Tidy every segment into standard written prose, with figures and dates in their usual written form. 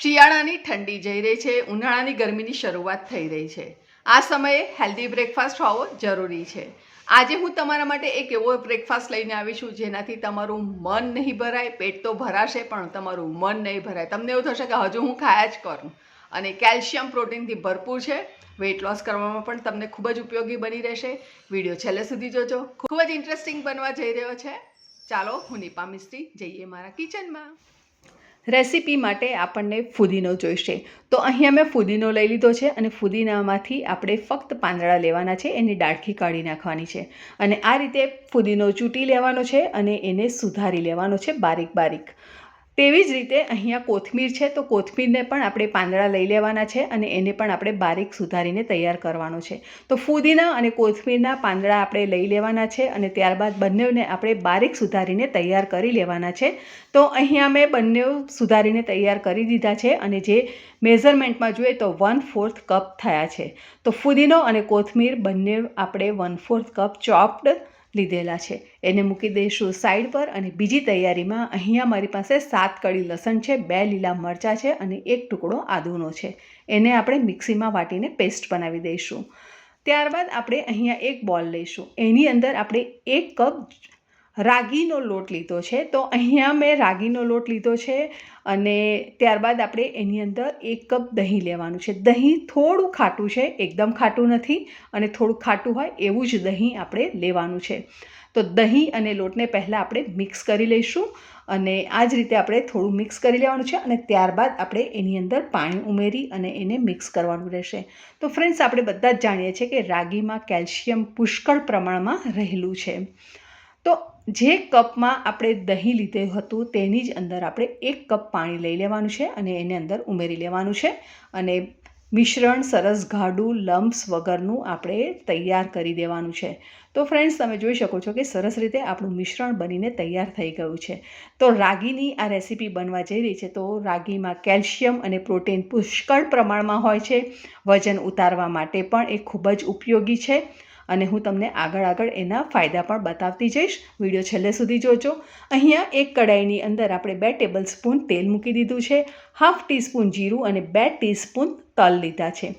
શિયાળાની ઠંડી જઈ રહી છે, ઉનાળાની ગરમીની શરૂઆત થઈ રહી છે. આ સમયે હેલ્ધી બ્રેકફાસ્ટ હોવો જરૂરી છે. આજે હું તમારા માટે એક એવો બ્રેકફાસ્ટ લઈને આવી છું જેનાથી તમારું મન નહીં ભરાય, પેટ તો ભરાશે પણ તમારું મન નહીં ભરાય. તમને એવું થશે કે હજુ હું ખાયા જ કરું. અને કેલ્શિયમ પ્રોટીનથી ભરપૂર છે. વેઇટ લોસ કરવામાં પણ તમને ખૂબ જ ઉપયોગી બની રહેશે. વિડીયો છેલ્લે સુધી જોજો, ખૂબ જ ઇન્ટરેસ્ટિંગ બનવા જઈ રહ્યો છે. ચાલો હું નિપા મિસ્ત્રી જઈએ મારા કિચનમાં. રેસીપી માટે આપણને ફુદીનો જોઈશે. તો અહીંયા મેં ફુદીનો લઈ લીધો છે અને ફુદીનામાંથી આપણે ફક્ત પાંદડા લેવાના છે, એની ડાળખી કાઢી નાખવાની છે. અને આ રીતે ફુદીનો ચૂંટી લેવાનો છે અને એને સુધારી લેવાનો છે બારીક બારીક. તેવી જ રીતે અહીંયા કોથમીર છે, તો કોથમીરને પણ આપણે પાંદડા લઈ લેવાના છે અને એને પણ આપણે બારીક સુધારીને તૈયાર કરવાનો છે. તો ફુદીના અને કોથમીરના પાંદડા આપણે લઈ લેવાના છે અને ત્યારબાદ બંનેને આપણે બારીક સુધારીને તૈયાર કરી લેવાના છે. તો અહીંયા મેં બંને સુધારીને તૈયાર કરી દીધા છે અને જે મેઝરમેન્ટમાં જોઈએ તો 1/4 કપ થયા છે. તો ફુદીનો અને કોથમીર બંને આપણે 1/4 કપ ચોપ્ડ લીધેલા છે. એને મૂકી દઈશું સાઈડ પર. અને બીજી તૈયારીમાં અહીંયા મારી પાસે 7 કળી લસણ છે, 2 લીલા મરચાં છે અને 1 ટુકડો આદુનો છે. એને આપણે મિક્સીમાં વાટીને પેસ્ટ બનાવી દઈશું. ત્યારબાદ આપણે અહીંયા એક બોલ લઈશું. એની અંદર આપણે 1 કપ રાગીનો લોટ લીધો છે. તો અહીંયા મેં રાગીનો લોટ લીધો છે અને ત્યારબાદ આપણે એની અંદર 1 કપ દહીં લેવાનું છે. દહીં થોડું ખાટું છે, એકદમ ખાટું નથી અને થોડું ખાટું હોય એવું જ દહીં આપણે લેવાનું છે. તો દહીં અને લોટને પહેલાં આપણે મિક્સ કરી લઈશું અને આ જ રીતે આપણે થોડું મિક્સ કરી લેવાનું છે અને ત્યારબાદ આપણે એની અંદર પાણી ઉમેરી અને એને મિક્સ કરવાનું રહેશે. તો ફ્રેન્ડ્સ, આપણે બધા જ જાણીએ છીએ કે રાગીમાં કેલ્શિયમ પુષ્કળ પ્રમાણમાં રહેલું છે. તો જે કપમાં આપણે દહીં લીધું હતું તેની જ અંદર આપણે 1 કપ પાણી લઈ લેવાનું છે અને એને અંદર ઉમેરી લેવાનું છે અને મિશ્રણ સરસ ગાઢું લમ્સ વગરનું આપણે તૈયાર કરી દેવાનું છે. તો ફ્રેન્ડ્સ, તમે જોઈ શકો છો કે સરસ રીતે આપણું મિશ્રણ બનીને તૈયાર થઈ ગયું છે. તો રાગીની આ રેસીપી બનવા જઈ રહી છે. તો રાગીમાં કેલ્શિયમ અને પ્રોટીન પુષ્કળ પ્રમાણમાં હોય છે. વજન ઉતારવા માટે પણ એ ખૂબ જ ઉપયોગી છે અને હું તમને આગળ એના ફાયદા પણ બતાવતી જઈશ. વિડીયો છેલ્લે સુધી જોજો. અહીંયા એક કડાઈની અંદર આપણે 2 ટેબલ સ્પૂન તેલ મૂકી દીધું છે, 1/2 ટીસ્પૂન જીરું અને 2 ટીસ્પૂન તલ લીધા છે.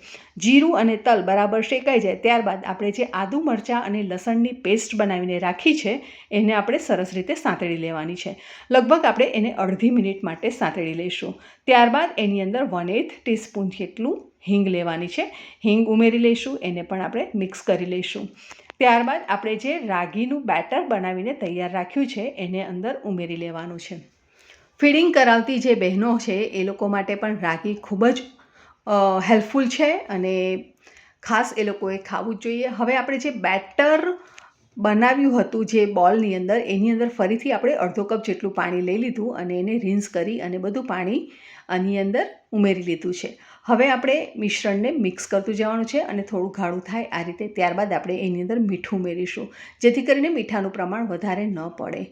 જીરું અને તલ બરાબર શેકાઈ જાય ત્યારબાદ આપણે જે આદુ મરચાં અને લસણની પેસ્ટ બનાવીને રાખી છે એને આપણે સરસ રીતે સાંતળી લેવાની છે. લગભગ આપણે એને અડધી મિનિટ માટે સાંતળી લઈશું. ત્યારબાદ એની અંદર 1/8 ટીસ્પૂન જેટલું હિંગ લેવાની છે. હિંગ ઉમેરી લઈશું, એને પણ આપણે મિક્સ કરી લઈશું. ત્યારબાદ આપણે જે રાગીનું બેટર બનાવીને તૈયાર રાખ્યું છે એને અંદર ઉમેરી લેવાનું છે. ફીડિંગ કરાવતી જે બહેનો છે એ લોકો માટે પણ રાગી ખૂબ જ હેલ્પફુલ છે અને ખાસ એ લોકોએ ખાવું જ જોઈએ. હવે આપણે જે બેટર બનાવ્યું હતું જે બોલની અંદર, એની અંદર ફરીથી આપણે અડધો કપ જેટલું પાણી લઈ લીધું અને એને રિન્સ કરી અને બધું પાણી આની અંદર ઉમેરી લીધું છે. હવે આપણે મિશ્રણને મિક્સ કરતું જવાનું છે અને થોડું ગાઢું થાય આ રીતે. ત્યારબાદ આપણે એની અંદર મીઠું ઉમેરીશું જેથી કરીને મીઠાનું પ્રમાણ વધારે ન પડે.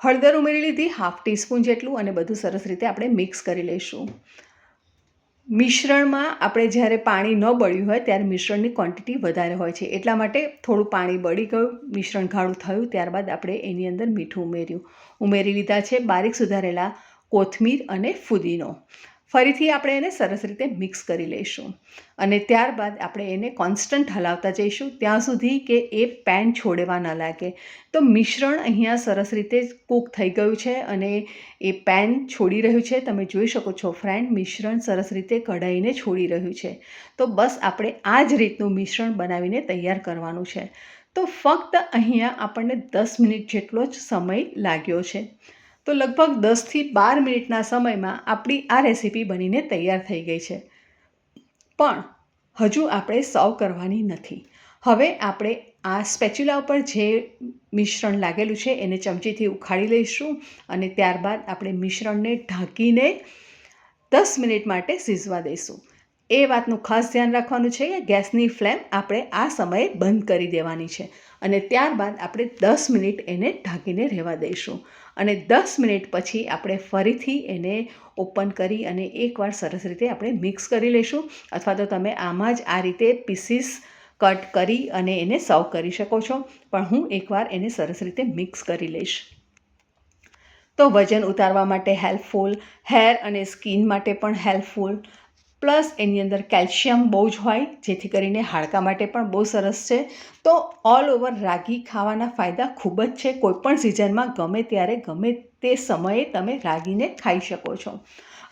હળદર ઉમેરી લીધી 1/2 ટીસ્પૂન જેટલું અને બધું સરસ રીતે આપણે મિક્સ કરી લઈશું. મિશ્રણમાં આપણે જ્યારે પાણી ન બળ્યું હોય ત્યારે મિશ્રણની ક્વોન્ટિટી વધારે હોય છે, એટલા માટે થોડું પાણી બળી ગયું, મિશ્રણ ગાઢું થયું. ત્યારબાદ આપણે એની અંદર મીઠું ઉમેરી લીધા છે, બારીક સુધારેલા કોથમીર અને ફુદીનો. ફરીથી આપણે એને સરસ રીતે મિક્સ કરી લઈશું અને ત્યારબાદ આપણે એને કોન્સ્ટન્ટ હલાવતા જઈશું ત્યાં સુધી કે એ પેન છોડવા ન લાગે. તો મિશ્રણ અહીંયા સરસ રીતે કૂક થઈ ગયું છે અને એ પેન છોડી રહ્યું છે. તમે જોઈ શકો છો ફ્રેન્ડ, મિશ્રણ સરસ રીતે કઢાઈને છોડી રહ્યું છે. તો બસ આપણે આ જ રીતનું મિશ્રણ બનાવીને તૈયાર કરવાનું છે. તો ફક્ત અહીંયા આપણને 10 મિનિટ જેટલો જ સમય લાગ્યો છે. તો લગભગ 10 થી 12 મિનિટના સમયમાં આપણી આ રેસીપી બનીને તૈયાર થઈ ગઈ છે. પણ હજુ આપણે સર્વ કરવાની નથી. હવે આપણે આ સ્પેચ્યુલા ઉપર જે મિશ્રણ લાગેલું છે એને ચમચીથી ઉખાડી લઈશું અને ત્યારબાદ આપણે મિશ્રણને ઢાંકીને 10 મિનિટ માટે સિઝવા દઈશું. એ વાતનું ખાસ ધ્યાન રાખવાનું છે કે ગેસની ફ્લેમ આપણે આ સમયે બંધ કરી દેવાની છે અને ત્યારબાદ આપણે 10 મિનિટ એને ઢાંકીને રહેવા દઈશું અને 10 મિનિટ પછી આપણે ફરીથી એને ઓપન કરી અને એકવાર સરસ રીતે આપણે મિક્સ કરી લઈશું. અથવા તો તમે આમાં જ આ રીતે પીસીસ કટ કરી અને એને સર્વ કરી શકો છો, પણ હું એકવાર એને સરસ રીતે મિક્સ કરી લઈશ. તો વજન ઉતારવા માટે હેલ્પફુલ, હેર અને સ્કિન માટે પણ હેલ્પફુલ, પ્લસ એની અંદર કેલ્શિયમ બહુ જ હોય જેથી કરીને હાડકાં માટે પણ બહુ સરસ છે. તો ઓલ ઓવર રાગી ખાવાના ફાયદા ખૂબ જ છે. કોઈપણ સિઝનમાં ગમે ત્યારે ગમે તે સમયે તમે રાગીને ખાઈ શકો છો.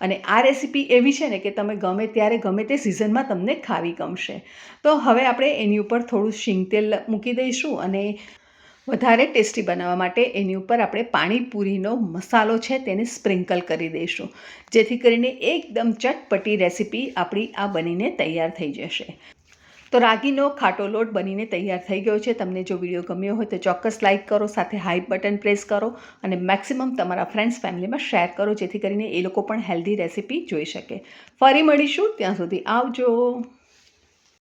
અને આ રેસીપી એવી છે ને કે તમે ગમે ત્યારે ગમે તે સિઝનમાં તમને ખાવી ગમશે. તો હવે આપણે એની ઉપર થોડું શીંગ તેલ મૂકી દઈશું અને વધારે ટેસ્ટી બનાવવા માટે એની ઉપર આપણે પાણીપુરીનો મસાલો છે તેને સ્પ્રિંકલ કરી દઈશું, જેથી કરીને એકદમ ચટપટી રેસીપી આપણી આ બનીને તૈયાર થઈ જશે. તો રાગીનો ખાટો લોટ બનીને તૈયાર થઈ ગયો છે. તમને જો વિડીયો ગમ્યો હોય તો ચોક્કસ લાઇક કરો, સાથે હાઈ બટન પ્રેસ કરો અને મેક્સિમમ તમારા ફ્રેન્ડ્સ ફેમિલીમાં શેર કરો, જેથી કરીને એ લોકો પણ હેલ્ધી રેસીપી જોઈ શકે. ફરી મળીશું, ત્યાં સુધી આવજો.